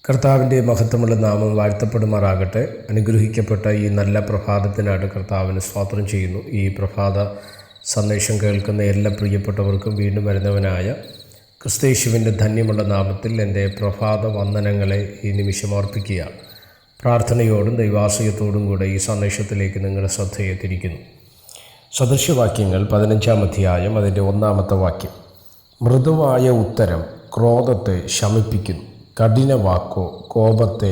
കർത്താവിൻ്റെ മഹത്വമുള്ള നാമം വാഴ്ത്തപ്പെടുമാറാകട്ടെ. അനുഗ്രഹിക്കപ്പെട്ട ഈ നല്ല പ്രഭാതത്തിനായിട്ട് കർത്താവിന് സ്തോത്രം ചെയ്യുന്നു. ഈ പ്രഭാത സന്ദേശം കേൾക്കുന്ന എല്ലാ പ്രിയപ്പെട്ടവർക്കും വീണ്ടും വരുന്നവനായ ക്രിസ്തയേശുവിൻ്റെ ധന്യമുള്ള നാമത്തിൽ എൻ്റെ പ്രഭാത വന്ദനങ്ങളെ ഈ നിമിഷം അർപ്പിക്കുക. പ്രാർത്ഥനയോടും ദൈവാശ്രയത്തോടും കൂടെ ഈ സന്ദേശത്തിലേക്ക് നിങ്ങളുടെ ശ്രദ്ധയെ തിരിക്കുന്നു. സദൃശ്യവാക്യങ്ങൾ 15-ാം അധ്യായം അതിൻ്റെ 1-ാമത്തെ വാക്യം. മൃദുവായ ഉത്തരം ക്രോധത്തെ ശമിപ്പിക്കുന്നു, കഠിന വാക്കോ കോപത്തെ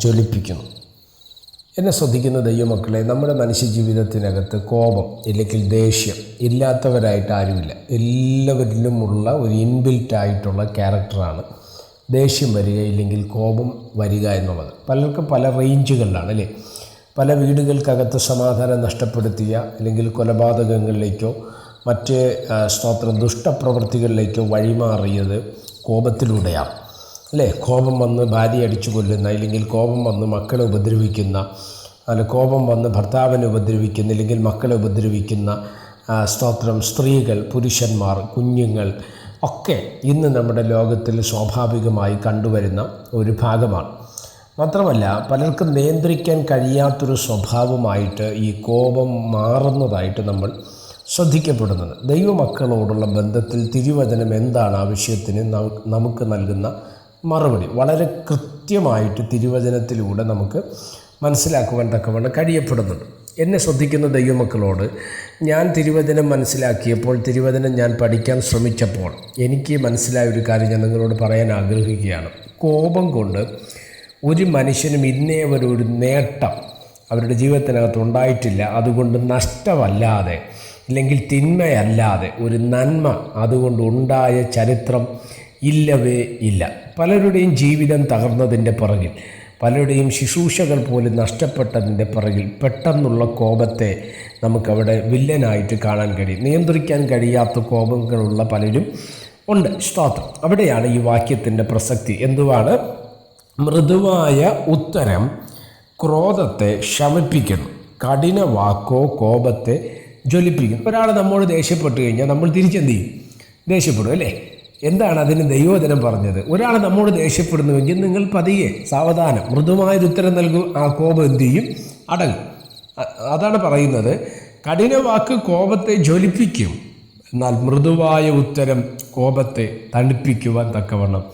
ജ്വലിപ്പിക്കുന്നു. എന്നെ ശ്രദ്ധിക്കുന്ന ദൈവമക്കളെ, നമ്മുടെ മനുഷ്യ ജീവിതത്തിനകത്ത് കോപം ഇല്ലെങ്കിൽ ദേഷ്യം ഇല്ലാത്തവരായിട്ട് ആരുമില്ല. എല്ലാവരിലുമുള്ള ഒരു ഇൻബിൽറ്റായിട്ടുള്ള ക്യാരക്ടറാണ് ദേഷ്യം വരിക ഇല്ലെങ്കിൽ കോപം വരിക എന്നുള്ളത്. പലർക്കും പല റേഞ്ചുകളിലാണ് അല്ലേ. പല വീടുകൾക്കകത്ത് സമാധാനം നഷ്ടപ്പെടുത്തിയ അല്ലെങ്കിൽ കൊലപാതകങ്ങളിലേക്കോ മറ്റ് ദുഷ്ടപ്രവൃത്തികളിലേക്കോ വഴിമാറിയത് കോപത്തിലൂടെയാണ് അല്ലേ. കോപം വന്ന് ഭാര്യ അടിച്ചു കൊല്ലുന്ന, ഇല്ലെങ്കിൽ കോപം വന്ന് മക്കളെ ഉപദ്രവിക്കുന്ന, അല്ല കോപം വന്ന് ഭർത്താവിനെ ഉപദ്രവിക്കുന്ന, ഇല്ലെങ്കിൽ മക്കളെ ഉപദ്രവിക്കുന്ന സ്ത്രീകൾ, പുരുഷന്മാർ, കുഞ്ഞുങ്ങൾ ഒക്കെ ഇന്ന് നമ്മുടെ ലോകത്തിൽ സ്വാഭാവികമായി കണ്ടുവരുന്ന ഒരു ഭാഗമാണ്. മാത്രമല്ല പലർക്കും നിയന്ത്രിക്കാൻ കഴിയാത്തൊരു സ്വഭാവമായിട്ട് ഈ കോപം മാറുന്നതായിട്ട് നമ്മൾ ശ്രദ്ധിക്കപ്പെടുന്നത്. ദൈവമക്കളോടുള്ള ബന്ധത്തിൽ തിരുവചനം എന്താണ് ആ വിഷയത്തിന് നമുക്ക് നൽകുന്ന മറുപടി വളരെ കൃത്യമായിട്ട് തിരുവചനത്തിലൂടെ നമുക്ക് മനസ്സിലാക്കുവാൻ തക്കവണ്ണം കഴിയപ്പെടുന്നുണ്ട്. എന്നെ ശ്രദ്ധിക്കുന്ന ദൈവമക്കളോട് ഞാൻ തിരുവചനം മനസ്സിലാക്കിയപ്പോൾ, തിരുവചനം ഞാൻ പഠിക്കാൻ ശ്രമിച്ചപ്പോൾ എനിക്ക് മനസ്സിലായ ഒരു കാര്യം ഞാൻ നിങ്ങളോട് പറയാൻ ആഗ്രഹിക്കുകയാണ്. കോപം കൊണ്ട് ഒരു മനുഷ്യനും ഇന്നേ ഒരു നേട്ടം അവരുടെ ജീവിതത്തിനകത്ത് ഉണ്ടായിട്ടില്ല. അതുകൊണ്ട് നഷ്ടമല്ലാതെ ഇല്ലെങ്കിൽ തിന്മയല്ലാതെ ഒരു നന്മ അതുകൊണ്ട് ഉണ്ടായ ചരിത്രം ഇല്ലവേ ഇല്ല. പലരുടെയും ജീവിതം തകർന്നതിൻ്റെ പുറകിൽ, പലരുടെയും ശുശ്രൂഷകൾ പോലും നഷ്ടപ്പെട്ടതിൻ്റെ പുറകിൽ പെട്ടെന്നുള്ള കോപത്തെ നമുക്കവിടെ വില്ലനായിട്ട് കാണാൻ കഴിയും. നിയന്ത്രിക്കാൻ കഴിയാത്ത കോപങ്ങളുള്ള പലരും ഉണ്ട്. സ്തോത്രം. അവിടെയാണ് ഈ വാക്യത്തിൻ്റെ പ്രസക്തി. എന്തുവാണ്? മൃദുവായ ഉത്തരം ക്രോധത്തെ ശമിപ്പിക്കുന്നു, കഠിന വാക്കോ കോപത്തെ ജ്വലിപ്പിക്കുന്നു. ഒരാൾ നമ്മോട് ദേഷ്യപ്പെട്ട് കഴിഞ്ഞാൽ നമ്മൾ തിരിച്ചെന്ത് ചെയ്യും? ദേഷ്യപ്പെടും അല്ലേ. എന്താണ് അതിന് ദൈവവചനം പറഞ്ഞത്? ഒരാൾ നമ്മോട് ദേഷ്യപ്പെടുന്നുവെങ്കിൽ നിങ്ങൾ പതിയെ സാവധാനം മൃദുവായൊരു ഉത്തരം നൽകും. ആ കോപം എന്ത് ചെയ്യും? അടങ്ങും. അതാണ് പറയുന്നത്. കഠിന വാക്ക് കോപത്തെ ജ്വലിപ്പിക്കും, എന്നാൽ മൃദുവായ ഉത്തരം കോപത്തെ തണുപ്പിക്കുവാൻ തക്കവണ്ണം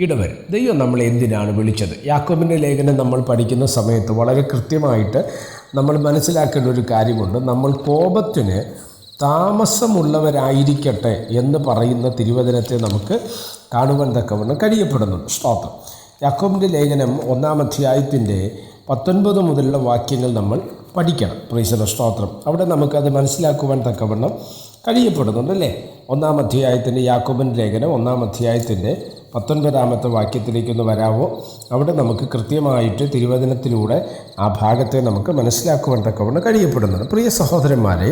ഇടവരും. ദൈവം നമ്മളെ എന്തിനാണ് വിളിച്ചത്? യാക്കോബിൻ്റെ ലേഖനം നമ്മൾ പഠിക്കുന്ന സമയത്ത് വളരെ കൃത്യമായിട്ട് നമ്മൾ മനസ്സിലാക്കേണ്ട ഒരു കാര്യമുണ്ട്. നമ്മൾ കോപത്തിന് താമസമുള്ളവരായിരിക്കട്ടെ എന്ന് പറയുന്ന തിരുവചനത്തെ നമുക്ക് കാണുവാൻ തക്കവണ്ണം കഴിയപ്പെടുന്നുണ്ട്. സ്തോത്രം. യാക്കോബിൻ്റെ ലേഖനം 1-ാം അധ്യായത്തിൻ്റെ 19 മുതലുള്ള വാക്യങ്ങൾ നമ്മൾ പഠിക്കണം. പ്രൈസ് ദി സ്തോത്രം. അവിടെ നമുക്കത് മനസ്സിലാക്കുവാൻ തക്കവണ്ണം കഴിയപ്പെടുന്നുണ്ട് അല്ലേ. 1-ാം അധ്യായത്തിൻ്റെ യാക്കോബിൻ്റെ ലേഖനം 1-ാം അധ്യായത്തിൻ്റെ 19-ാമത്തെ വാക്യത്തിലേക്കൊന്ന് വരാമോ? അവിടെ നമുക്ക് കൃത്യമായിട്ട് തിരുവചനത്തിലൂടെ ആ ഭാഗത്തെ നമുക്ക് മനസ്സിലാക്കുവാൻ തക്കവണ്ണം കഴിയപ്പെടുന്നുണ്ട്. പ്രിയ സഹോദരന്മാരെ,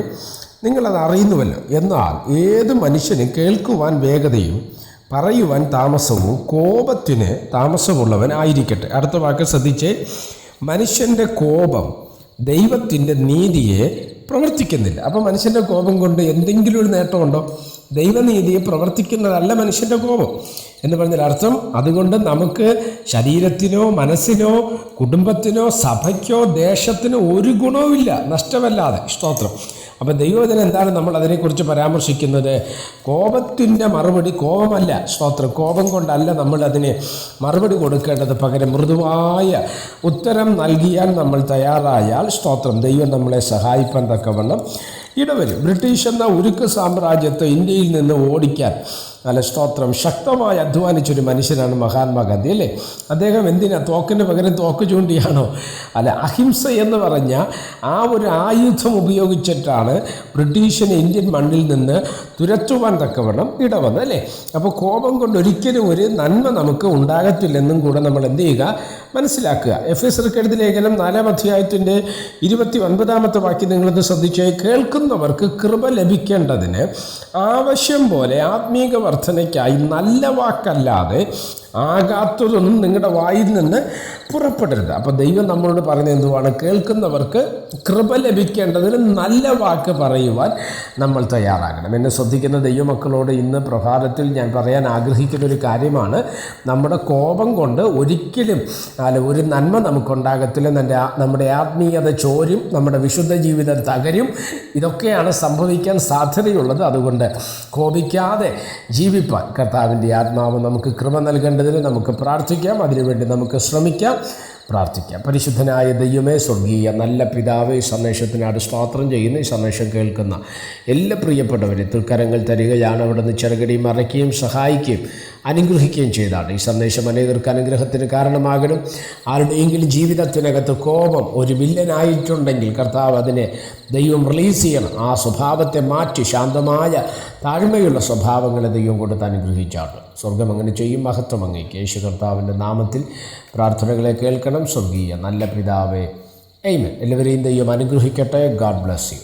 നിങ്ങളത് അറിയുന്നുവല്ലോ. എന്നാൽ ഏത് മനുഷ്യനും കേൾക്കുവാൻ വേഗതയും പറയുവാൻ താമസവും കോപത്തിന് താമസമുള്ളവൻ ആയിരിക്കട്ടെ. അടുത്ത വാക്ക് ശ്രദ്ധിച്ചേ. മനുഷ്യൻ്റെ കോപം ദൈവത്തിൻ്റെ നീതിയെ പ്രവർത്തിക്കുന്നില്ല. അപ്പോൾ മനുഷ്യൻ്റെ കോപം കൊണ്ട് എന്തെങ്കിലും ഒരു നേട്ടമുണ്ടോ? ദൈവനീതിയെ പ്രവർത്തിക്കുന്നതല്ല മനുഷ്യൻ്റെ കോപം എന്ന് പറഞ്ഞാൽ അർത്ഥം. അതുകൊണ്ട് നമുക്ക് ശരീരത്തിനോ മനസ്സിനോ കുടുംബത്തിനോ സഭയ്ക്കോ ദേശത്തിനോ ഒരു ഗുണവുമില്ല നഷ്ടമല്ലാതെ. സ്തോത്രം. അപ്പം ദൈവവചനം എന്താണ് നമ്മൾ അതിനെക്കുറിച്ച് പരാമർശിക്കുന്നത്? കോപത്തിൻ്റെ മറുപടി കോപമല്ല. സ്തോത്രം. കോപം കൊണ്ടല്ല നമ്മൾ അതിന് മറുപടി കൊടുക്കേണ്ടത്. പകരം മൃദുവായ ഉത്തരം നൽകിയാൽ നമ്മൾ തയ്യാറായാൽ, സ്തോത്രം, ദൈവം നമ്മളെ സഹായിപ്പാൻ തക്കവണ്ണം ഇടവരും. ബ്രിട്ടീഷ് എന്ന ഉരുക്ക് സാമ്രാജ്യത്തെ ഇന്ത്യയിൽ നിന്ന് ഓടിക്കാൻ നല്ല സ്തോത്രം ശക്തമായി അധ്വാനിച്ചൊരു മനുഷ്യനാണ് മഹാത്മാഗാന്ധി അല്ലേ. അദ്ദേഹം എന്തിനാ തോക്കിന് പകരം തോക്ക് ചൂണ്ടിയാണോ? അല്ല, അഹിംസ എന്ന് പറഞ്ഞ ആ ഒരു ആയുധം ഉപയോഗിച്ചിട്ടാണ് ബ്രിട്ടീഷിനെ ഇന്ത്യൻ മണ്ണിൽ നിന്ന് തുരത്തുവാൻ തക്കവണ്ണം ഇടവന്നത് അല്ലേ. അപ്പോൾ കോപം കൊണ്ട് ഒരിക്കലും ഒരു നന്മ നമുക്ക് ഉണ്ടാകത്തില്ലെന്നും കൂടെ നമ്മൾ എന്ത് ചെയ്യുക? മനസ്സിലാക്കുക. എഫെസ്യർക്ക് എഴുതിയ ലേഖനം 4-ാം അധ്യായത്തിൻ്റെ 29-ാമത്തെ വാക്യം നിങ്ങളത് ശ്രദ്ധിച്ച്, കേൾക്കുന്നവർക്ക് കൃപ ലഭിക്കേണ്ടതിന് ആവശ്യം പോലെ ആത്മീക വർധനയ്ക്കായി നല്ല വാക്കല്ലാതെ ആകാത്തതൊന്നും നിങ്ങളുടെ വായിൽ നിന്ന് പുറപ്പെടരുത്. അപ്പോൾ ദൈവം നമ്മളോട് പറയുന്നത് എന്തുവാണ്? കേൾക്കുന്നവർക്ക് കൃപ ലഭിക്കേണ്ടതിന് നല്ല വാക്ക് പറയുവാൻ നമ്മൾ തയ്യാറാകണം. എന്നെ ശ്രദ്ധിക്കുന്ന ദൈവമക്കളോട് ഇന്ന് പ്രഭാതത്തിൽ ഞാൻ പറയാൻ ആഗ്രഹിക്കുന്ന ഒരു കാര്യമാണ്, നമ്മുടെ കോപം കൊണ്ട് ഒരിക്കലും ഒരു നന്മ നമുക്കുണ്ടാകത്തില്ല. നമ്മുടെ ആത്മീയത ചോരും, നമ്മുടെ വിശുദ്ധ ജീവിതം തകരും. ഇതൊക്കെയാണ് സംഭവിക്കാൻ സാധ്യതയുള്ളത്. അതുകൊണ്ട് കോപിക്കാതെ ജീവിപ്പാൻ കർത്താവിൻ്റെ ആത്മാവ് നമുക്ക് കൃപ നൽകേണ്ടതിന് നമുക്ക് പ്രാർത്ഥിക്കാം. അതിനുവേണ്ടി നമുക്ക് ശ്രമിക്കാം, പ്രാർത്ഥിക്കാം. പരിശുദ്ധനായ ദൈവമേ, സ്വർഗീയ നല്ല പിതാവേ, ഈ സന്ദേശത്തിനാട് സ്തോത്രം ചെയ്യുന്ന, ഈ സന്ദേശം കേൾക്കുന്ന എല്ലാ പ്രിയപ്പെട്ടവരെ തൃക്കരങ്ങൾ തരികയാണ്. അവിടെ നിന്ന് ചെറുകടിയും മറയ്ക്കുകയും സഹായിക്കുകയും അനുഗ്രഹിക്കുകയും ചെയ്താണ്. ഈ സന്ദേശം അനേകർക്ക് അനുഗ്രഹത്തിന് കാരണമാകണം. ആരുടെയെങ്കിലും ജീവിതത്തിനകത്ത് കോപം ഒരു വില്ലനായിട്ടുണ്ടെങ്കിൽ കർത്താവ് അതിനെ ദൈവം റിലീസ് ചെയ്യണം. ആ സ്വഭാവത്തെ മാറ്റി ശാന്തമായ താഴ്മയുള്ള സ്വഭാവങ്ങളെ ദൈവം കൊടുത്ത് അനുഗ്രഹിച്ചാണ്. സ്വർഗം അങ്ങനെ ചെയ്യും. മഹത്വം അങ്ങേക്ക്. യേശു കർത്താവിൻ്റെ നാമത്തിൽ പ്രാർത്ഥനകളെ കേൾക്കണം. സ്വർഗീയ നല്ല പിതാവേ, ആമേൻ. എല്ലാവരെയും ദൈവം അനുഗ്രഹിക്കട്ടെ. God bless you.